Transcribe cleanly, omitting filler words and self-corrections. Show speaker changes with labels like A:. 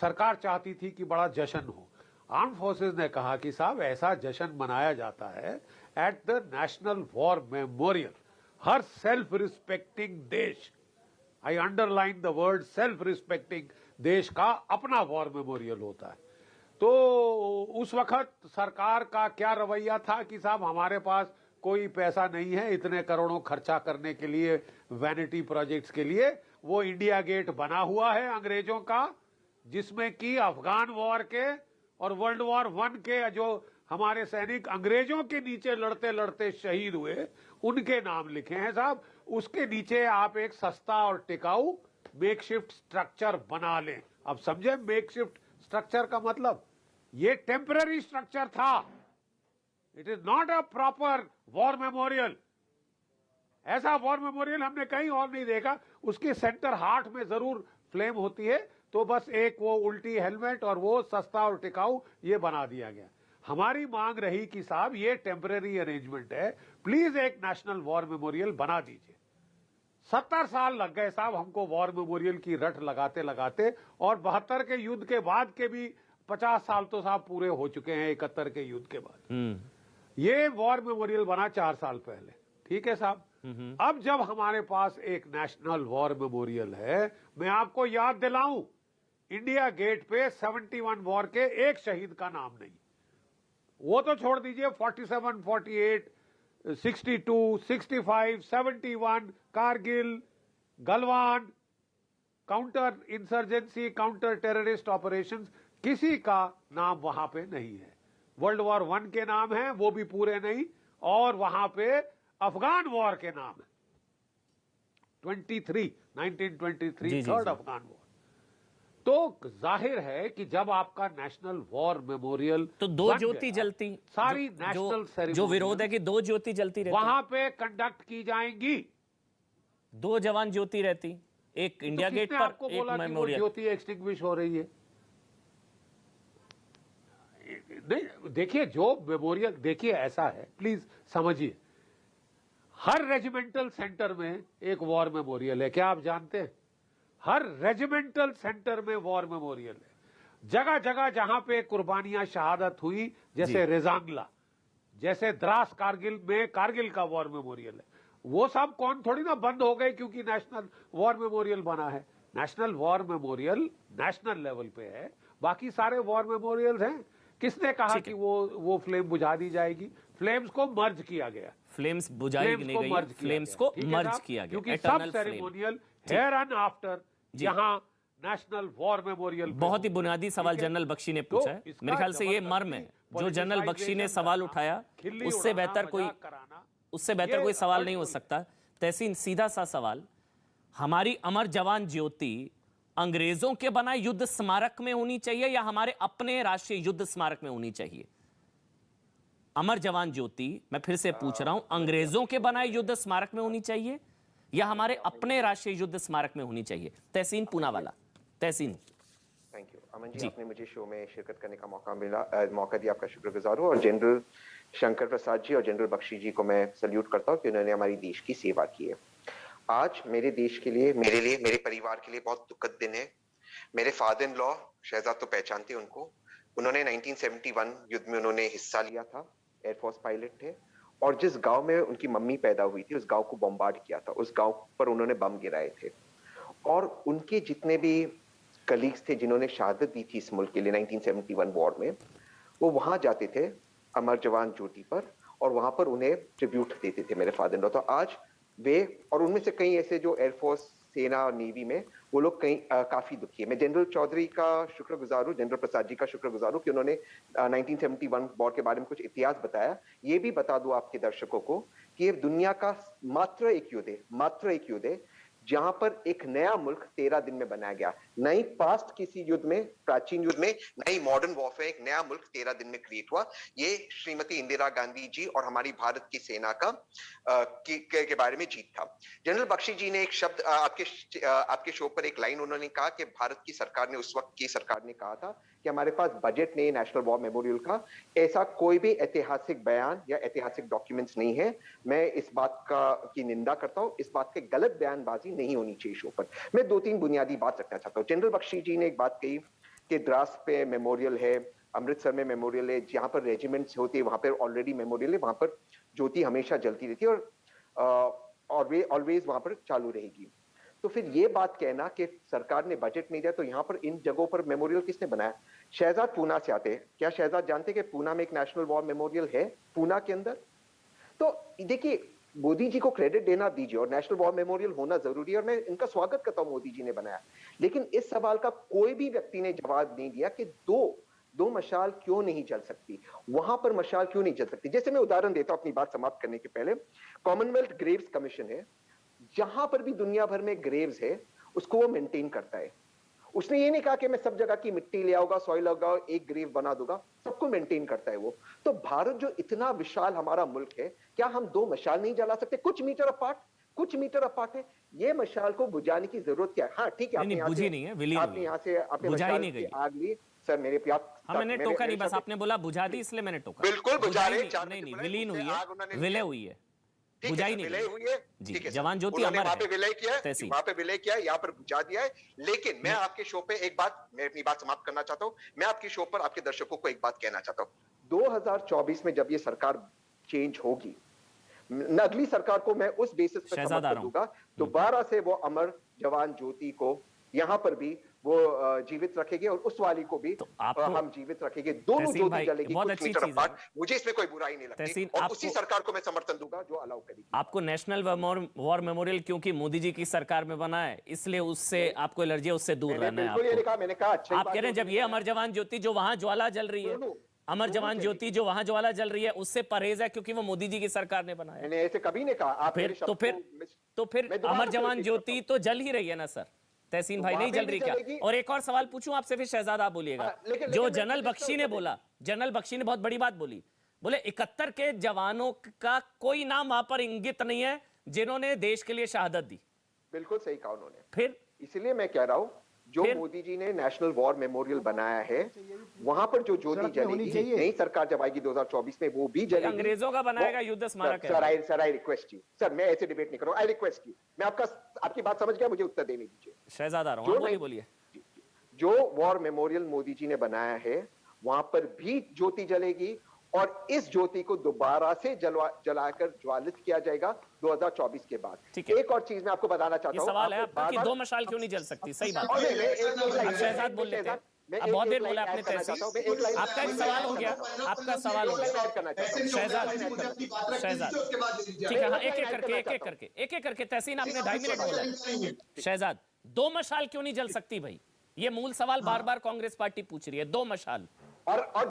A: सरकार चाहती थी कि बड़ा जश्न हो। आर्म फोर्सेस ने कहा कि साहब ऐसा जश्न मनाया जाता है at the national war memorial. हर सेल्फ रिस्पेक्टिंग देश, I underline the word self respecting देश का अपना वॉर मेमोरियल होता है। तो उस वक्त सरकार का क्या रवैया था कि साहब हमारे पास कोई पैसा नहीं है इतने करोड़ों खर्चा करने के लिए वैनिटी प्रोजेक्ट्स के लिए। वो इंडिया गेट बना हुआ है अंग्रेजों का, जिसमें कि अफगान वॉर के और वर्ल्ड वॉर 1 के जो हमारे सैनिक अंग्रेजों के नीचे लड़ते लड़ते शहीद हुए उनके नाम लिखे हैं साहब। उसके नीचे आप एक सस्ता और टिकाऊ मेकशिफ्ट स्ट्रक्चर बना लें। अब समझे मेकशिफ्ट स्ट्रक्चर का मतलब, ये टेम्पररी स्ट्रक्चर था, it is not a proper war memorial. ऐसा वॉर मेमोरियल हमने कहीं और नहीं देखा। उसके सेंटर हार्ट में जरूर फ्लेम होती है, तो बस एक वो उल्टी हेलमेट और वो सस्ता और टिकाऊ ये बना दिया गया। हमारी मांग रही कि साहब ये टेम्पररी अरेंजमेंट है, प्लीज एक नेशनल वॉर मेमोरियल बना दीजिए। 70 साल लग गए साहब हमको वॉर मेमोरियल की रट लगाते लगाते, और 72 के युद्ध के बाद के भी 50 साल तो साहब पूरे हो चुके हैं 71 के युद्ध के बाद। ये वॉर मेमोरियल बना 4 साल पहले, ठीक है साहब। अब जब हमारे पास एक नेशनल वॉर मेमोरियल है, मैं आपको याद दिलाऊं, इंडिया गेट पे 71 वॉर के एक शहीद का नाम नहीं। वो तो छोड़ दीजिए, 47, 48, 62, 65, 71, Kargil, Galwan, counter insurgency, counter terrorist operations, किसी का नाम वहां पे नहीं है। वर्ल्ड वॉर 1 के नाम है, वो भी पूरे नहीं, और वहां पे अफगान वॉर के नाम है 1923 थर्ड अफगान वॉर। तो जाहिर है कि जब आपका नेशनल वॉर मेमोरियल
B: तो दो ज्योति जलती,
A: सारी नेशनल सेरेमनी
B: जो विरोध है कि दो ज्योति जलती रहती,
A: वहां पे कंडक्ट की जाएंगी,
B: 2 जवान ज्योति रहती, एक इंडिया
A: तो
B: गेट पर
A: आपको
B: एक
A: बोला कि वो
B: मेमोरियल।
A: ज्योति एक्सटिंग्विश हो रही है? नहीं, देखिए जो मेमोरियल, देखिए ऐसा है, प्लीज समझिए, हर रेजिमेंटल सेंटर में एक वॉर मेमोरियल है, क्या आप जानते हैं? हर रेजिमेंटल सेंटर में वॉर मेमोरियल है। जगह जगह जहां पे कुर्बानियां शहादत हुई, जैसे रेजांगला, जैसे द्रास कारगिल में कारगिल का वॉर मेमोरियल है। वो सब कौन थोड़ी ना बंद हो गए क्योंकि नेशनल वॉर मेमोरियल बना है। National war memorial national level पे है, बाकी सारे वॉर मेमोरियल्स हैं। किसने कहा कि वो फ्लेम बुझा दी जाएगी? फ्लेम्स को मर्ज किया गया।
B: फ्लेम्स बुझाई नहीं गई, फ्लेम्स को मर्ज किया गया,
A: क्योंकि सब सेरेमोनियल हेयर एंड आफ्टर यहाँ नेशनल वॉर मेमोरियल।
B: बहुत ही बुनियादी सवाल जनरल बख्शी ने पूछा है, मेरे ख्याल से ये मर्म है जो जनरल बख्शी ने सवाल उठाया, उससे बेहतर कोई सवाल नहीं हो सकता। तहसीन, सीधा सा सवाल, हमारी अमर जवान ज्योति अंग्रेजों के बनाए युद्ध स्मारक में होनी चाहिए या हमारे अपने राष्ट्रीय युद्ध स्मारक में होनी चाहिए? अमर जवान ज्योति, मैं फिर से पूछ रहा हूं, अंग्रेजों के बनाए युद्ध स्मारक में होनी चाहिए या हमारे अपने राष्ट्रीय युद्ध स्मारक में होनी चाहिए? तहसीन पूनावाला। तहसीन।
C: थैंक यू अमन जी, आपने मुझे शो में शिरकत करने का मौका दिया, आपका शुक्रगुजार हूं। और जनरल शंकर प्रसाद जी और जनरल बख्शी जी को मैं सल्यूट करता हूं कि उन्होंने हमारी देश की सेवा की है। आज मेरे देश के लिए, मेरे लिए, मेरे परिवार के लिए बहुत दुखद दिन है। मेरे फादर इन लॉ, शहजाद तो पहचानते उनको, उन्होंने 1971 युद्ध में उन्होंने हिस्सा लिया था, एयरफोर्स पायलट थे, और जिस गांव में उनकी मम्मी पैदा हुई थी उस गांव को बम्बार्ड किया था, उस गांव पर उन्होंने बम गिराए थे। और उनके जितने भी कलीग्स थे जिन्होंने शहादत दी थी इस मुल्क के लिए 1971 वॉर में, वो वहां जाते थे अमर जवान ज्योति पर, और वहां पर उन्हें ट्रिब्यूट देते थे मेरे फादर इन लॉ। तो आज वे और उनमें से कई ऐसे जो एयरफोर्स, सेना और नेवी में, वो लोग कहीं काफी दुखी है। मैं जनरल चौधरी का शुक्रगुजार हूँ, जनरल प्रसाद जी का शुक्रगुजार हूँ कि उन्होंने 1971 वॉर के बारे में कुछ इतिहास बताया। ये भी बता दूं आपके दर्शकों को कि ये दुनिया का मात्र एक युद्ध है जहां पर एक नया मुल्क 13 दिन में बनाया गया। नई पास्ट किसी युद्ध में, प्राचीन युद्ध में, नई मॉडर्न वॉरफेयर, एक नया मुल्क 13 दिन में क्रिएट हुआ। ये श्रीमती इंदिरा गांधी जी और हमारी भारत की सेना का के बारे में जीत था। जनरल बख्शी जी ने एक शब्द आपके शो पर एक लाइन उन्होंने कहा कि भारत की सरकार ने, उस वक्त की सरकार ने कहा था कि हमारे पास बजट नहीं नेशनल वॉर मेमोरियल का। ऐसा कोई भी ऐतिहासिक बयान या ऐतिहासिक डॉक्यूमेंट्स नहीं है। मैं इस बात की निंदा करता हूं। इस बात के गलत बयानबाजी नहीं होनी चाहिए शो पर। मैं 2-3 बुनियादी बात रखना चाहता हूं। जनरल बख्शी जी ने एक बात कही कि द्रास पे मेमोरियल है, अमृतसर में मेमोरियल है, जहां पर रेजिमेंट्स होती है वहां पर ऑलरेडी मेमोरियल है, वहां पर ज्योति हमेशा जलती रहती है और ऑलवेज वहां पर चालू रहेगी। तो फिर ये बात कहना कि सरकार ने बजट नहीं दिया तो यहाँ पर इन जगहों पर मेमोरियल किसने बनाया? शहजाद पूना से आते हैं, क्या शहजाद जानते कि पूना में एक नेशनल वॉर मेमोरियल है पूना के अंदर? तो देखिए, मोदी जी को क्रेडिट देना दीजिए और नेशनल वॉर मेमोरियल होना जरूरी है और मैं इनका स्वागत करता हूं, मोदी जी ने बनाया। लेकिन इस सवाल का कोई भी व्यक्ति ने जवाब नहीं दिया कि दो मशाल क्यों नहीं जल सकती, वहां पर मशाल क्यों नहीं जल सकती। जैसे मैं उदाहरण देता हूं अपनी बात समाप्त करने के पहले, कॉमनवेल्थ ग्रेव्स कमीशन है, जहां पर भी दुनिया भर में ग्रेव्स है उसको वो मेंटेन करता है। उसने ये नहीं कहा कि मैं सब जगह की मिट्टी ले आऊंगा, सॉइल लगाओ, एक ग्रेव बना दूंगा, सबको मेंटेन करता है वो। तो भारत जो इतना विशाल हमारा मुल्क है, क्या हम दो मशाल नहीं जला सकते कुछ मीटर अपार्ट है? ये मशाल को बुझाने की जरूरत क्या है? हाँ ठीक है, आपने यहाँ से आग ली सर, मेरे
B: हाँ, मैंने टोका नहीं, बस आपने बोला बुझा दी इसलिए मैंने टोका।
C: बिल्कुल बुझा रहे,
B: नहीं, विलीन हुई है, विलय हुई है, बुझाई नहीं
C: विलय हुई है
B: जी। जवान ज्योति अमर
C: वहां पे विलय किया है, वहां पे विलय किया है, यहाँ पर बुझा दिया है। लेकिन मैं आपके शो पे एक बात, मैं अपनी बात समाप्त करना चाहता हूँ, मैं आपके शो पर आपके दर्शकों को एक बात कहना चाहता हूँ। 2024 में जब ये सरकार चेंज होगी, अगली सरकार को मैं उस बेसिस पर समर्थन दूंगा, दोबारा से वो अमर जवान ज्योति को यहाँ पर भी वो जीवित रखेंगे और उस वाली को भी हम जीवित रखेंगे। दोनों ज्योति जलेगी कुछ मीटर अपार्ट, मुझे इसमें कोई बुराई नहीं लगती और उसी सरकार को मैं समर्थन दूंगा जो अलाउ करेगी।
B: आपको नेशनल वॉर मेमोरियल क्योंकि मोदी जी की सरकार में बना है इसलिए उससे आपको एलर्जी है, उससे दूर रहना है आपको।
C: मैंने कहा अच्छा,
B: आप कह रहे हैं जब ये अमर जवान ज्योति जो वहां ज्वाला जल रही है, अमर जवान ज्योति जो वहां ज्वाला जल रही है उससे परहेज है क्योंकि वो मोदी जी की सरकार ने बनाया।
C: मैंने ऐसे कभी नहीं कहा।
B: तो फिर अमर जवान ज्योति तो जल ही रही है ना सर, तहसीन भाई, नहीं जल रही क्या? और एक और सवाल पूछूं आपसे, फिर शहजाद आप बोलिएगा। जो जनरल बख्शी ने बोला, जनरल बख्शी ने बहुत बड़ी बात बोली, बोले 71 के जवानों का कोई नाम वहां पर इंगित नहीं है जिन्होंने देश के लिए शहादत दी।
C: बिल्कुल सही कहा उन्होंने।
B: फिर
C: इसलिए मैं कह रहा हूं, जो मोदी जी ने नेशनल वॉर मेमोरियल बनाया है वहां पर जो ज्योति जलेगी, नई सरकार जब आएगी 2024 में वो भी जलेगी।
B: अंग्रेजों का बनाएगा युद्ध स्मारक।
C: Sir I request you, sir मैं ऐसे डिबेट नहीं कर रहा हूं, आई रिक्वेस्ट यू, मैं आपकी बात समझ गया, मुझे उत्तर देने दीजिए।
B: शहजाद आ रहा हूं, बोलिए।
C: जो वॉर मेमोरियल मोदी जी ने बनाया है वहां पर भी ज्योति जलेगी और इस ज्योति को दोबारा से जलाकर ज्वालित किया जाएगा 2024 के बाद। एक और चीज मैं आपको बताना चाहता हूं,
B: सवाल है आपका कि दो मशाल क्यों नहीं जल सकती? सही बात है, शहजाद बोल लेते हैं। अब बहुत देर बोला आपने, आपका एक सवाल हो गया, आपका सवाल हो गया शहजाद, ठीक है, हाँ, एक एक करके तहसीन आपने 2.5 मिनट बोला। शहजाद, दो मशाल क्यों नहीं जल सकती भाई? ये मूल सवाल बार बार कांग्रेस पार्टी पूछ रही है, दो मशाल।
C: और